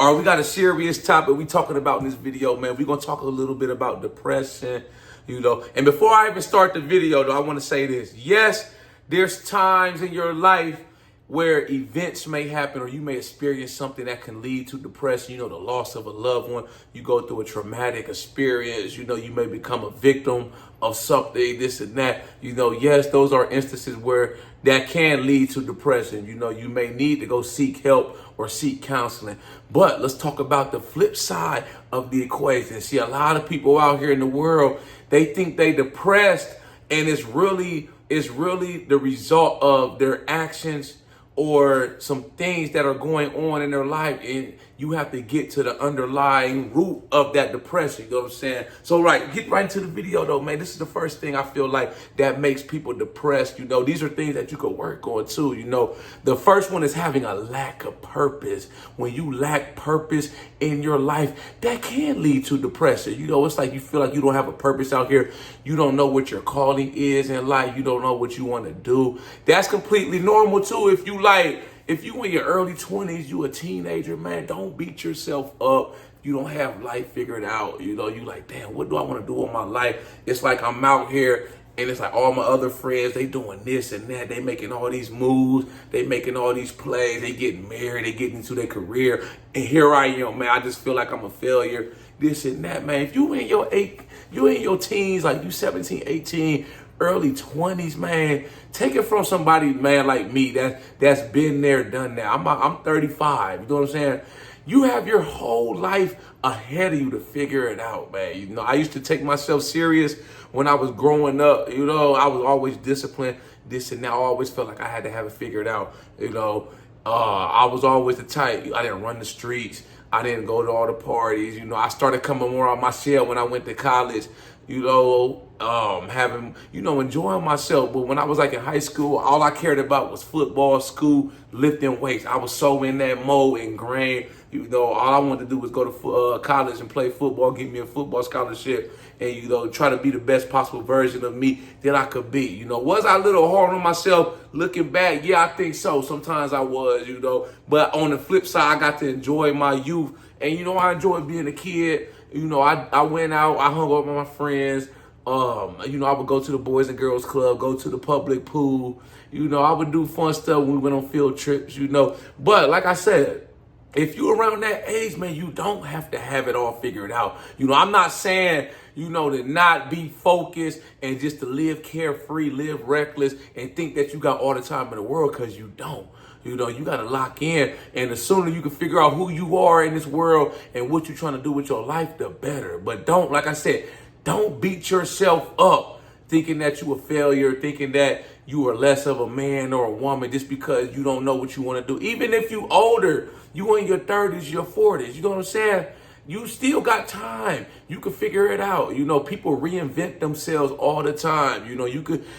All right, we got a serious topic we talking about in this video, man. We're going to talk a little bit about depression, And before I even start the video, though, I want to say this. Yes, there's times in your life where events may happen or you may experience something that can lead to depression, the loss of a loved one. You go through a traumatic experience, you may become a victim of something, this and that. Yes, those are instances where that can lead to depression. You may need to go seek help or seek counseling. But let's talk about the flip side of the equation. See, a lot of people out here in the world, they think they depressed, and it's really the result of their actions or some things that are going on in their life, and you have to get to the underlying root of that depression. You know what I'm saying? So, get right into the video, though, man. This is the first thing I feel like that makes people depressed. These are things that you could work on too. The first one is having a lack of purpose. When you lack purpose in your life, that can lead to depression. It's like you feel like you don't have a purpose out here. You don't know what your calling is in life. You don't know what you want to do. That's completely normal too. If you in your early 20s, you a teenager, man, don't beat yourself up. You don't have life figured out. You like, damn, what do I want to do with my life? It's like I'm out here and it's like all my other friends, they doing this and that. They making all these moves. They making all these plays. They getting married. They getting into their career. And here I am, man. I just feel like I'm a failure. This and that, man. If you in your teens, like you 17, 18, early 20s, man, take it from somebody, man, like me that's been there, done that. I'm 35. You know what I'm saying? You have your whole life ahead of you to figure it out, man. I used to take myself serious when I was growing up. I was always disciplined, this and that. I always felt like I had to have it figured out. I was always the type. I didn't run the streets. I didn't go to all the parties. I started coming more on my shell when I went to college. Enjoying myself. But when I was like in high school, all I cared about was football, school, lifting weights. I was so in that mode, ingrained. All I wanted to do was go to college and play football, get me a football scholarship, and try to be the best possible version of me that I could be. Was I a little hard on myself looking back? Yeah, I think so. Sometimes I was, But on the flip side, I got to enjoy my youth, and I enjoyed being a kid. I went out, I hung out with my friends. I would go to the Boys and Girls Club, go to the public pool. I would do fun stuff when we went on field trips, But like I said, if you're around that age, man, you don't have to have it all figured out. I'm not saying, to not be focused and just to live carefree, live reckless, and think that you got all the time in the world, because you don't. You got to lock in. And the sooner you can figure out who you are in this world and what you're trying to do with your life, the better. But don't, like I said, don't beat yourself up thinking that you a failure, thinking that you are less of a man or a woman just because you don't know what you want to do. Even if you older, you in your 30s, your 40s, you know what I'm saying? You still got time. You can figure it out. People reinvent themselves all the time.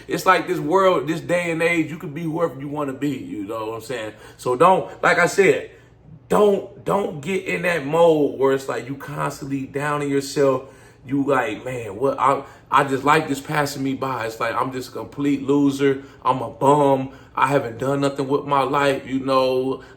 It's like this world, this day and age, you can be whoever you want to be. You know what I'm saying? So like I said, don't get in that mode where it's like you constantly down on yourself. You like, man, what I just like this passing me by. It's like I'm just a complete loser. I'm a bum. I haven't done nothing with my life.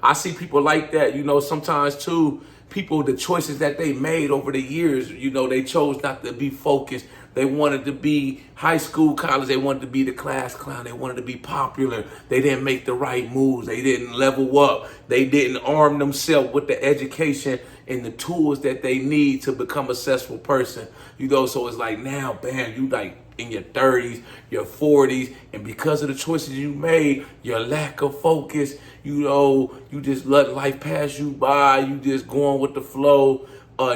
I see people like that, sometimes too. People, the choices that they made over the years, they chose not to be focused. They wanted to be high school, college. They wanted to be the class clown. They wanted to be popular. They didn't make the right moves. They didn't level up. They didn't arm themselves with the education and the tools that they need to become a successful person. So it's like now, bam, you like in your 30s, your 40s, and because of the choices you made, your lack of focus, you just let life pass you by. You just going with the flow.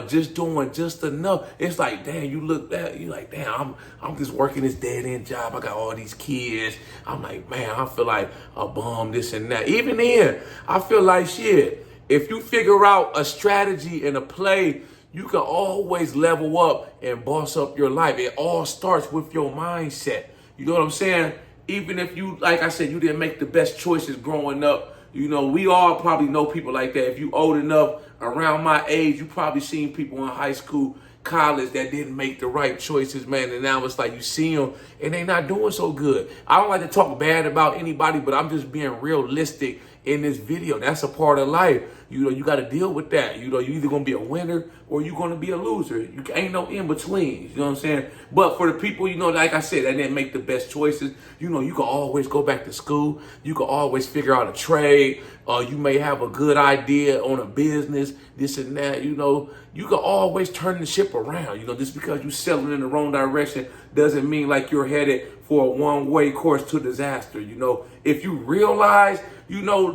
Just doing just enough. It's like, damn, you look that, you like, damn, I'm just working this dead end job. I got all these kids. I'm like, man, I feel like a bum, this and that. Even then, I feel like shit. If you figure out a strategy and a play, you can always level up and boss up your life. It all starts with your mindset. You know what I'm saying? Even if you, like I said, you didn't make the best choices growing up. We all probably know people like that. If you old enough, around my age, you probably seen people in high school, college that didn't make the right choices, man. And now it's like you see them and they not doing so good. I don't like to talk bad about anybody, but I'm just being realistic in this video. That's a part of life. You know, you got to deal with that. You know, you either going to be a winner or you're going to be a loser. You ain't no in between. You know what I'm saying? But for the people, you know, like I said, that didn't make the best choices, you know, you can always go back to school. You can always figure out a trade. You may have a good idea on a business, this and that. You know, you can always turn the ship around. You know, just because you're sailing in the wrong direction doesn't mean like you're headed for a one-way course to disaster. You know, if you realize, you know,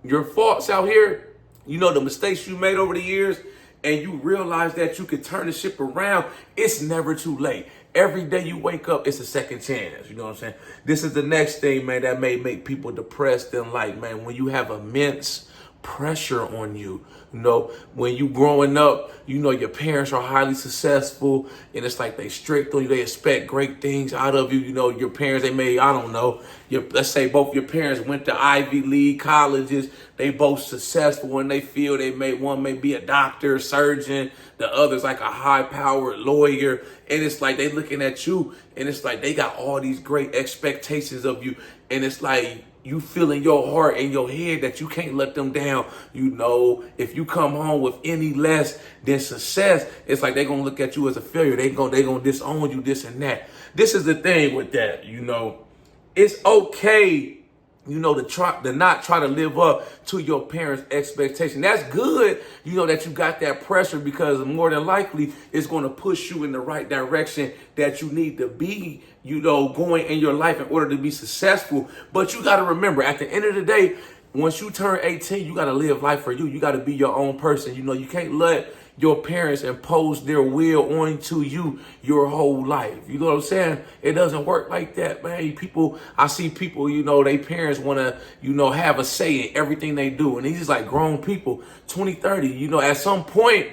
your faults out here, you know, the mistakes you made over the years, and you realize that you can turn the ship around, it's never too late. Every day you wake up, it's a second chance. You know what I'm saying? This is the next thing, man, that may make people depressed in life, man. When you have immense pressure on you, you know, when you growing up, you know, your parents are highly successful and it's like they strict on you. They expect great things out of you. You know, your parents, they may, I don't know, let's say both your parents went to Ivy League colleges. They both successful and they feel one may be a doctor, surgeon, the other's like a high powered lawyer. And it's like they looking at you and it's like they got all these great expectations of you. And it's like, you feel in your heart and your head that you can't let them down. You know, if you come home with any less than success, it's like they're going to look at you as a failure. They're going to disown you, this and that. This is the thing with that, you know. It's okay, you know, to not try to live up to your parents' expectation. That's good, you know, that you got that pressure, because more than likely it's going to push you in the right direction that you need to be, you know, going in your life in order to be successful. But you got to remember, at the end of the day, once you turn 18, you got to live life for you. You got to be your own person. You know, you can't let your parents impose their will onto you your whole life. You know what I'm saying? It doesn't work like that, man. I see people, you know, they parents want to, you know, have a say in everything they do. And these is like grown people, 20, 30, you know, at some point,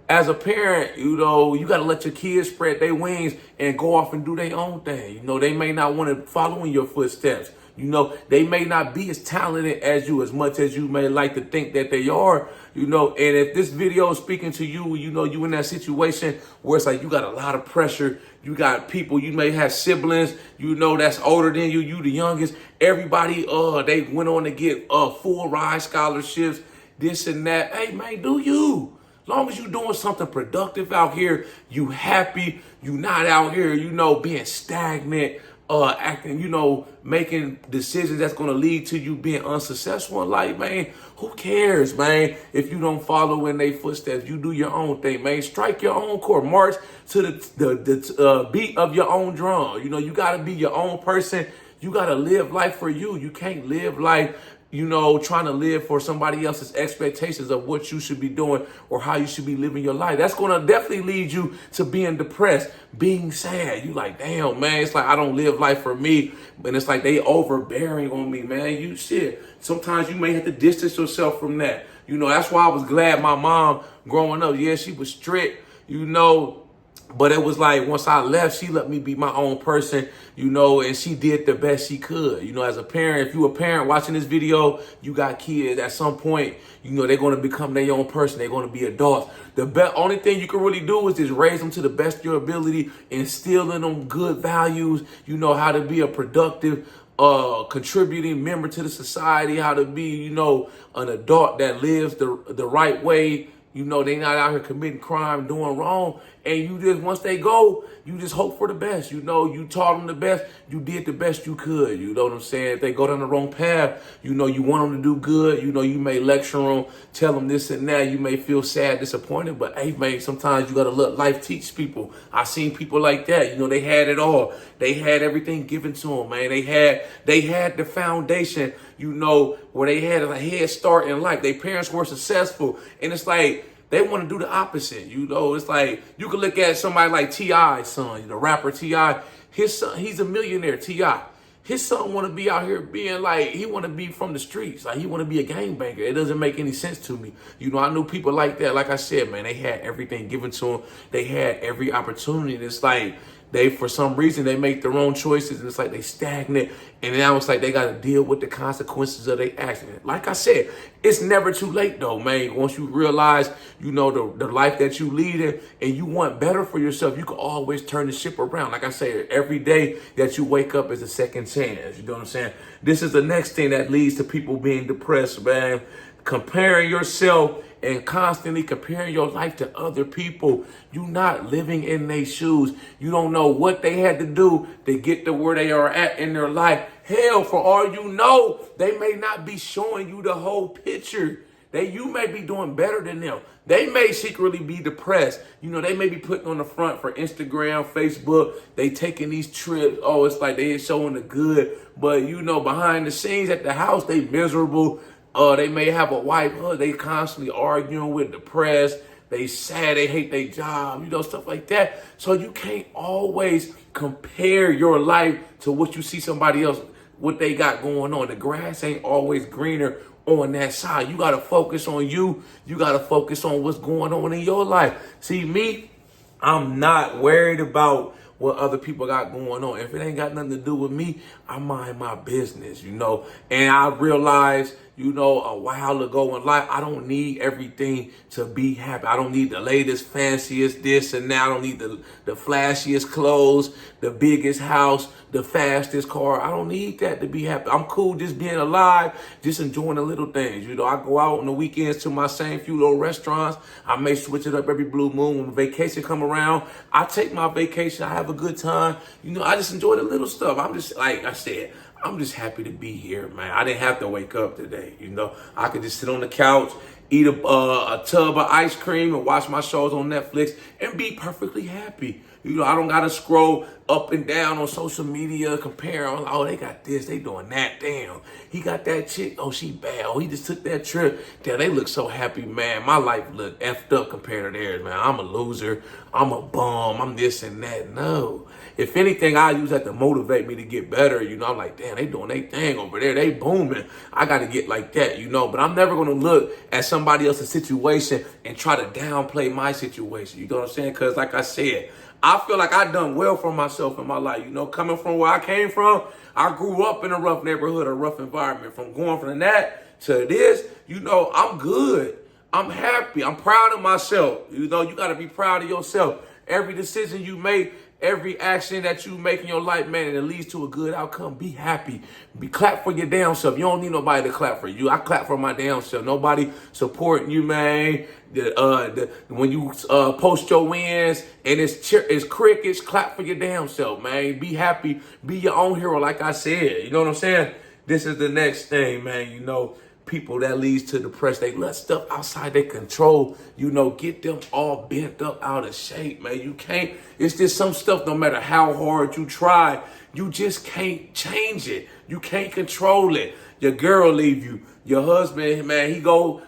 as a parent, you know, you got to let your kids spread their wings and go off and do their own thing. You know, they may not want to follow in your footsteps. You know, they may not be as talented as you, as much as you may like to think that they are, you know. And if this video is speaking to you, you know, you in that situation where it's like you got a lot of pressure. You got people, you may have siblings, you know, that's older than you. You the youngest. Everybody, they went on to get full ride scholarships, this and that. Hey, man, do you? As long as you're doing something productive out here, you happy, you not out here, you know, being stagnant, acting, you know, making decisions that's going to lead to you being unsuccessful in life, man. Who cares, man, if you don't follow in their footsteps? You do your own thing, man. Strike your own chord. March to the beat of your own drum. You know, you got to be your own person. You got to live life for you. You can't live life, you know, trying to live for somebody else's expectations of what you should be doing or how you should be living your life. That's going to definitely lead you to being depressed, being sad. You like, damn, man, it's like I don't live life for me. And it's like they overbearing on me, man. You shit. Sometimes you may have to distance yourself from that. You know, that's why I was glad my mom growing up, yeah, she was strict, you know, but it was like once I left, she let me be my own person, you know, and she did the best she could. You know, as a parent, if you a parent watching this video, you got kids, at some point, you know, they're going to become their own person. They're going to be adults. The only thing you can really do is just raise them to the best of your ability, instill in them good values, you know, how to be a productive, contributing member to the society, how to be, you know, an adult that lives the right way. You know, they not out here committing crime, doing wrong. And you just, once they go, you just hope for the best. You know, you taught them the best. You did the best you could. You know what I'm saying? If they go down the wrong path, you know, you want them to do good. You know, you may lecture them, tell them this and that. You may feel sad, disappointed. But, hey, man, sometimes you got to let life teach people. I seen people like that. You know, they had it all. They had everything given to them, man. They had the foundation, you know, where they had a head start in life. Their parents were successful. And it's like, they want to do the opposite, you know. It's like you can look at somebody like T.I.'s son, the rapper T.I. His son, he's a millionaire, T.I. His son want to be out here being like, he want to be from the streets. Like, he want to be a gangbanger. It doesn't make any sense to me. You know, I knew people like that. Like I said, man, they had everything given to them. They had every opportunity. And it's like, for some reason, they make their own choices, and it's like they stagnant, and now it's like they got to deal with the consequences of their actions. Like I said, it's never too late, though, man. Once you realize, you know, the life that you lead and you want better for yourself, you can always turn the ship around. Like I said, every day that you wake up is a second chance. You know what I'm saying? This is the next thing that leads to people being depressed, man. comparing yourself and constantly comparing your life to other people. You're not living in their shoes. You don't know what they had to do to get to where they are at in their life. Hell, for all you know, they may not be showing you the whole picture. You may be doing better than them. They may secretly be depressed. They may be putting on the front for Instagram, Facebook. They taking these trips. Oh, it's like they ain't showing the good. But, behind the scenes at the house, they miserable. They may have a wife. They constantly arguing with, depressed. They sad. They hate their job. Stuff like that. So you can't always compare your life to what you see somebody else, what they got going on. The grass ain't always greener on that side. You got to focus on you. You got to focus on what's going on in your life. See, me, I'm not worried about what other people got going on. If it ain't got nothing to do with me, I mind my business, And I realized, a while ago in life, I don't need everything to be happy. I don't need the latest, fanciest this and that. I don't need the flashiest clothes, the biggest house, the fastest car. I don't need that to be happy. I'm cool just being alive, just enjoying the little things. I go out on the weekends to my same few little restaurants. I may switch it up every blue moon. When vacation come around, I take my vacation. I have a good time. I just enjoy the little stuff. I'm just, like I said, I'm just happy to be here, man. I didn't have to wake up today. I could just sit on the couch, eat a tub of ice cream and watch my shows on Netflix and be perfectly happy. I don't got to scroll up and down on social media, comparing. Oh, they got this, they doing that. Damn, he got that chick. Oh, she bad. Oh, he just took that trip. Damn, they look so happy, man. My life look effed up compared to theirs, man. I'm a loser. I'm a bum. I'm this and that. No. If anything, I use that to motivate me to get better. I'm like, damn, they doing their thing over there. They booming. I got to get like that, But I'm never going to look at somebody else's situation and try to downplay my situation. You know what I'm saying? Because like I said, I feel like I done well for myself in my life. Coming from where I came from, I grew up in a rough neighborhood, a rough environment. From going from that to this, I'm good. I'm happy. I'm proud of myself. You got to be proud of yourself. Every decision you make, every action that you make in your life, man, and it leads to a good outcome. Be happy. Clap for your damn self. You don't need nobody to clap for you. I clap for my damn self. Nobody supporting you, man. When you post your wins and it's crickets, clap for your damn self, man. Be happy. Be your own hero, like I said. You know what I'm saying? This is the next thing, man. People that leads to depression, they let stuff outside their control, get them all bent up out of shape, man. You can't, it's just some stuff, no matter how hard you try, you just can't change it. You can't control it. Your girl leave you. Your husband, man, he go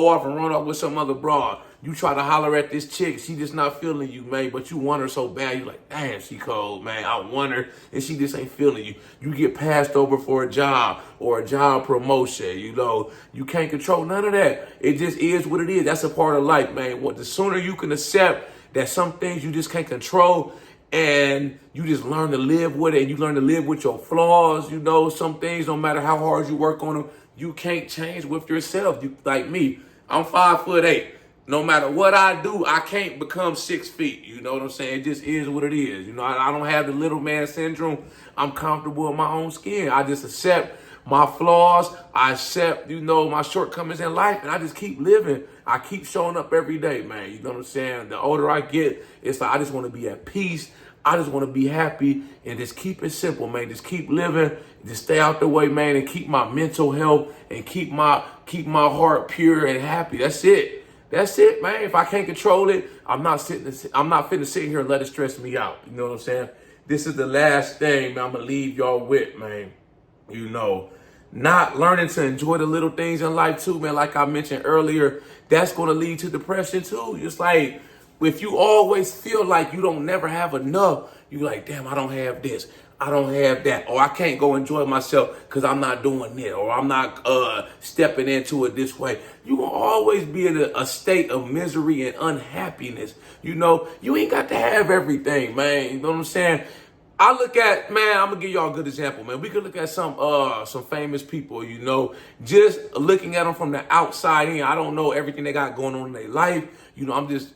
off and run off with some other broad. You try to holler at this chick, she just not feeling you, man, but you want her so bad. You like, damn, she cold, man. I want her, and she just ain't feeling you. You get passed over for a job or a job promotion, You can't control none of that. It just is what it is. That's a part of life, man. The sooner you can accept that some things you just can't control, and you just learn to live with it, and you learn to live with your flaws, some things, no matter how hard you work on them, you can't change with yourself. You like me, I'm 5'8". No matter what I do, I can't become 6 feet. You know what I'm saying? It just is what it is. I don't have the little man syndrome. I'm comfortable in my own skin. I just accept my flaws. I accept, my shortcomings in life, and I just keep living. I keep showing up every day, man. You know what I'm saying? The older I get, it's like I just want to be at peace. I just want to be happy and just keep it simple, man. Just keep living, just stay out the way, man, and keep my mental health and keep my heart pure and happy. That's it. That's it, man. If I can't control it, I'm not finna sit here and let it stress me out. You know what I'm saying? This is the last thing, man, I'm gonna leave y'all with, man. Not learning to enjoy the little things in life too, man. Like I mentioned earlier, that's gonna lead to depression too. It's like, if you always feel like you don't never have enough, you like, damn, I don't have this. I don't have that, or I can't go enjoy myself because I'm not doing it, or I'm not stepping into it this way. You will always be in a state of misery and unhappiness. You ain't got to have everything, man. You know what I'm saying? I look at, man, I'm gonna give y'all a good example, man. We could look at some famous people, just looking at them from the outside in. I don't know everything they got going on in their life. I'm just,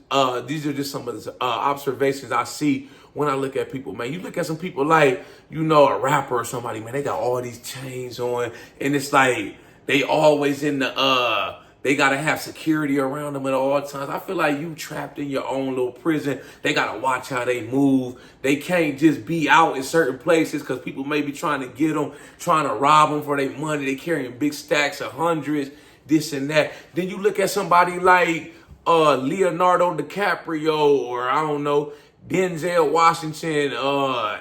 these are just some of the observations I see when I look at people, man. You look at some people like, a rapper or somebody, man, they got all these chains on, and it's like they always in the They got to have security around them at all times. I feel like you trapped in your own little prison. They got to watch how they move. They can't just be out in certain places because people may be trying to get them, trying to rob them for their money. They carrying big stacks of hundreds, this and that. Then you look at somebody like Leonardo DiCaprio, or I don't know, Denzel Washington,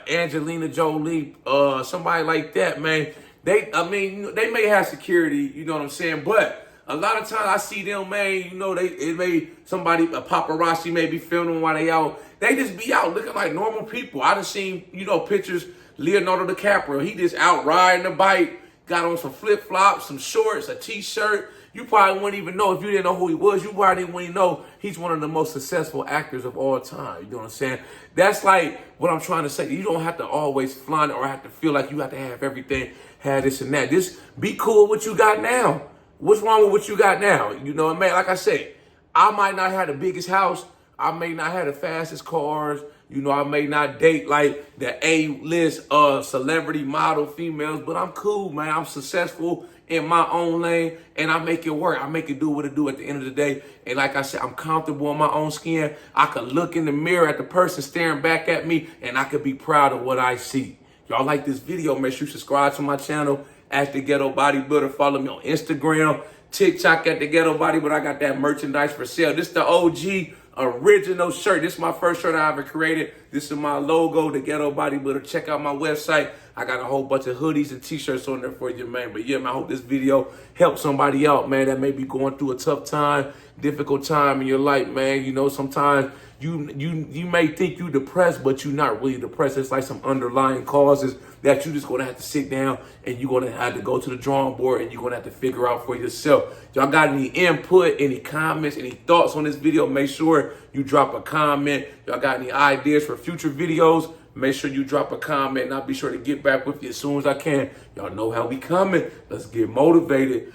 Angelina Jolie, somebody like that, man. They may have security, you know what I'm saying? But a lot of times I see them, man, you know, a paparazzi may be filming while they out. They just be out looking like normal people. I done seen, you know, pictures, Leonardo DiCaprio, he just out riding a bike, got on some flip-flops, some shorts, a t-shirt. You probably wouldn't even know if you didn't know who he was. You probably wouldn't know he's one of the most successful actors of all time. You know what I'm saying? That's like what I'm trying to say. You don't have to always flaunt it or have to feel like you have to have everything, have this and that. Just be cool with what you got now. What's wrong with what you got now? You know, man, like I said, I might not have the biggest house. I may not have the fastest cars. You know, I may not date like the A-list celebrity model females, but I'm cool, man. I'm successful in my own lane, and I make it work. I make it do what it do at the end of the day. And like I said, I'm comfortable in my own skin. I could look in the mirror at the person staring back at me, and I could be proud of what I see. Y'all like this video, make sure you subscribe to my channel at The Ghetto Bodybuilder. Follow me on Instagram, TikTok at The Ghetto Bodybuilder. I got that merchandise for sale. This is the OG original shirt. This is my first shirt I ever created. This is my logo, The Ghetto Bodybuilder. Check out my website. I got a whole bunch of hoodies and t-shirts on there for you, man. But yeah, man, I hope this video helps somebody out, man, that may be going through a tough time, difficult time in your life, man. You know, sometimes you may think you depressed, but you're not really depressed. It's like some underlying causes that you're just going to have to sit down and you're going to have to go to the drawing board and you're going to have to figure out for yourself. Y'all got any input, any comments, any thoughts on this video? Make sure you drop a comment. Y'all got any ideas for future videos? Make sure you drop a comment and I'll be sure to get back with you as soon as I can. Y'all know how we coming. Let's get motivated.